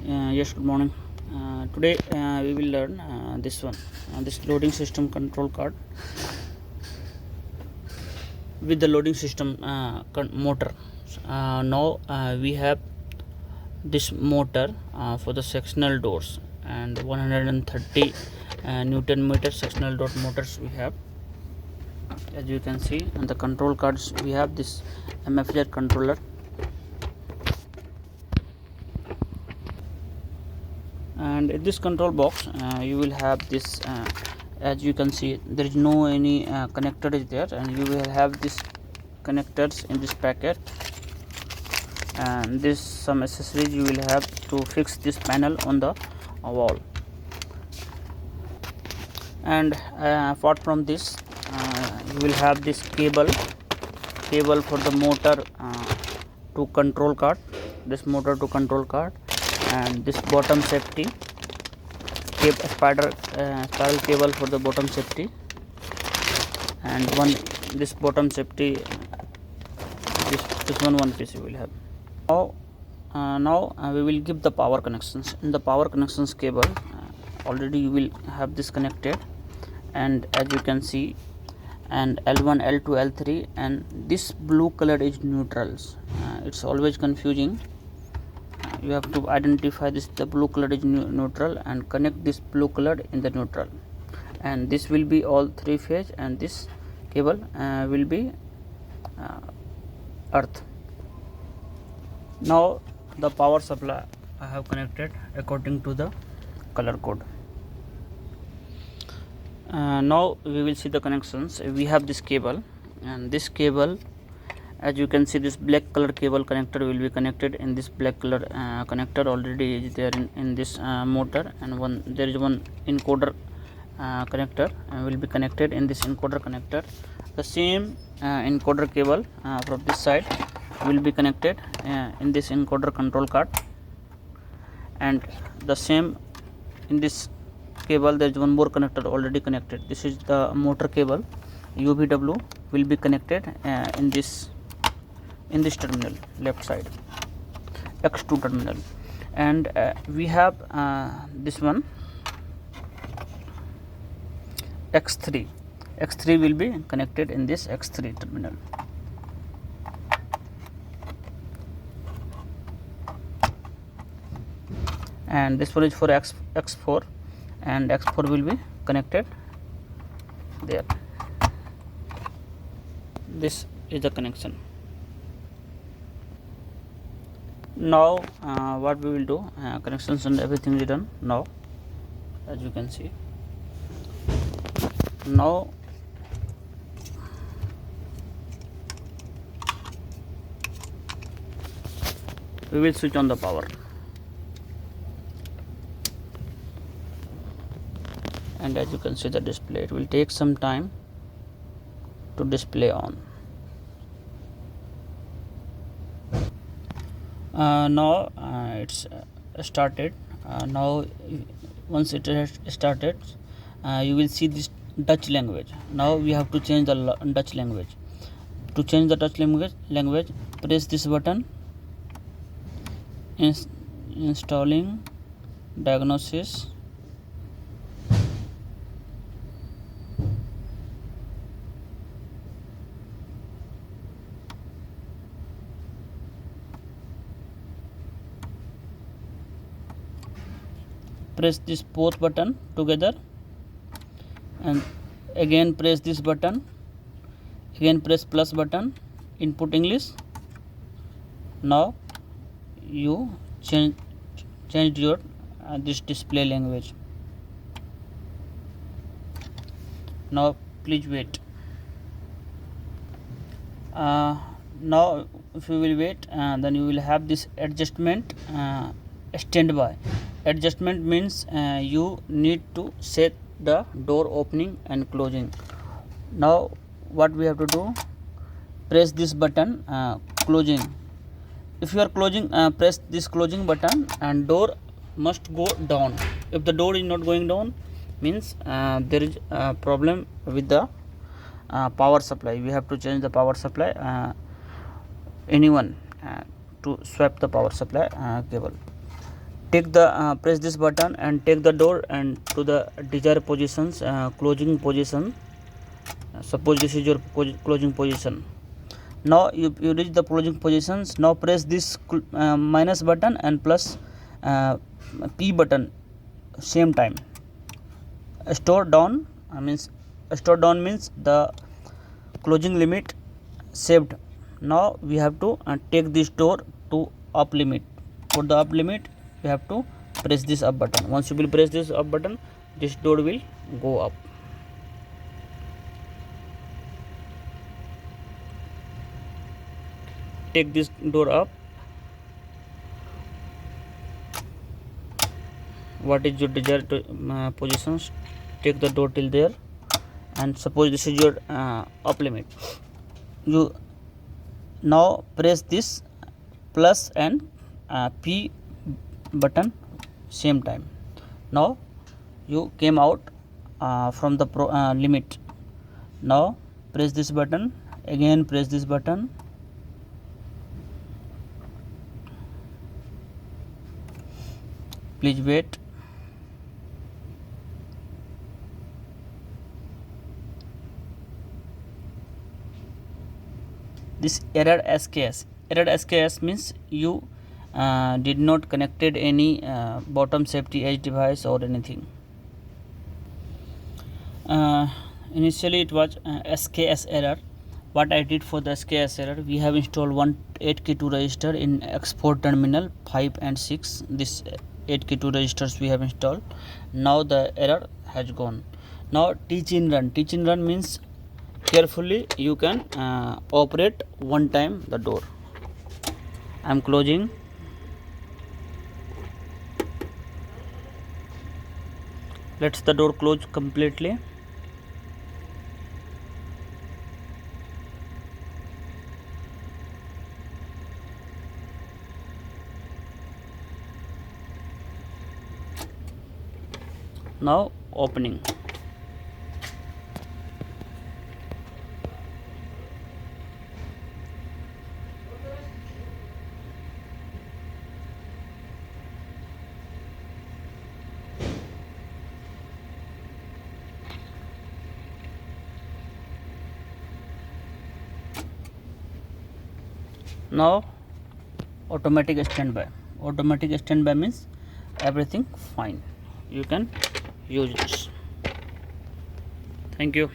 Yes, good morning. Today we will learn this loading system control card with the loading system motor. Now we have this motor for the sectional doors and 130 Newton meter sectional door motors we have. As you can see on the control cards, we have this MFJ controller. And in this control box you will have this as you can see there is no any connector is there, and you will have this connectors in this packet, and this some accessories you will have to fix this panel on the wall. And apart from this you will have this cable for the motor to control card, and this bottom safety spiral cable for the bottom safety, and this bottom safety, this one piece you will have. Now we will give the power connections. In the power connections cable already you will have this connected, and as you can see, and L1, L2, L3, and this blue color is neutrals. It's always confusing. You have to identify this, the blue color is neutral, and connect this blue color in the neutral, and this will be all 3 phase, and this cable will be earth. Now the power supply I have connected according to the color code. Now we will see the connections. We have this cable, and this cable, as you can see, this black color cable connector will be connected in this black color connector already is there in this motor, and there is one encoder connector will be connected in this encoder connector. The same encoder cable from this side will be connected in this encoder control card, and the same in this cable there is one more connector already connected. This is the motor cable. UVW will be connected in this terminal left side, X2 terminal, and we have this one X3 will be connected in this X3 terminal. And this one is for X4, and X4 will be connected there. This is the connection. Now what we will do, connections and everything is done now, as you can see. Now we will switch on the power, and as you can see the display, it will take some time to display on. Now it's started. Now once it has started, you will see this Dutch language. Now we have to change the Dutch language. To change the Dutch language, press this button, installing diagnosis. Press this both button together, and again press this button, again press plus button, input English. Now you change your this display language. Now please wait. Now if you will wait, then you will have this adjustment standby. Adjustment means you need to set the door opening and closing. Now what we have to do, press this button, closing. If you are closing, press this closing button, and door must go down. If the door is not going down, means there is a problem with the power supply. We have to change the power supply, anyone to swap the power supply cable. take the press this button and take the door and to the desired positions, closing position. Suppose this is your closing position. Now you reach the closing positions. Now press this minus button and plus P button same time. Store down means the closing limit saved. Now we have to take this door to up limit. For the up limit we have to press this up button. Once you will press this up button, this door will go up. Take this door up. What is your desired positions? Take the door till there, and suppose this is your up limit. You now press this plus and P button same time. Now you came out from the limit. Now press this button, again press this button. Please wait. This error SKS means you did not connected any bottom safety edge device or anything. Initially it was SKS error. What I did for the SKS error, we have installed one 8K2 register in export terminal 5 and 6. This 8K2 registers we have installed. Now the error has gone. Now teach in run means carefully you can operate one time the door. I am closing. Let's the door close completely. Now opening. Now automatic standby. Automatic standby means everything fine. You can use this. Thank you.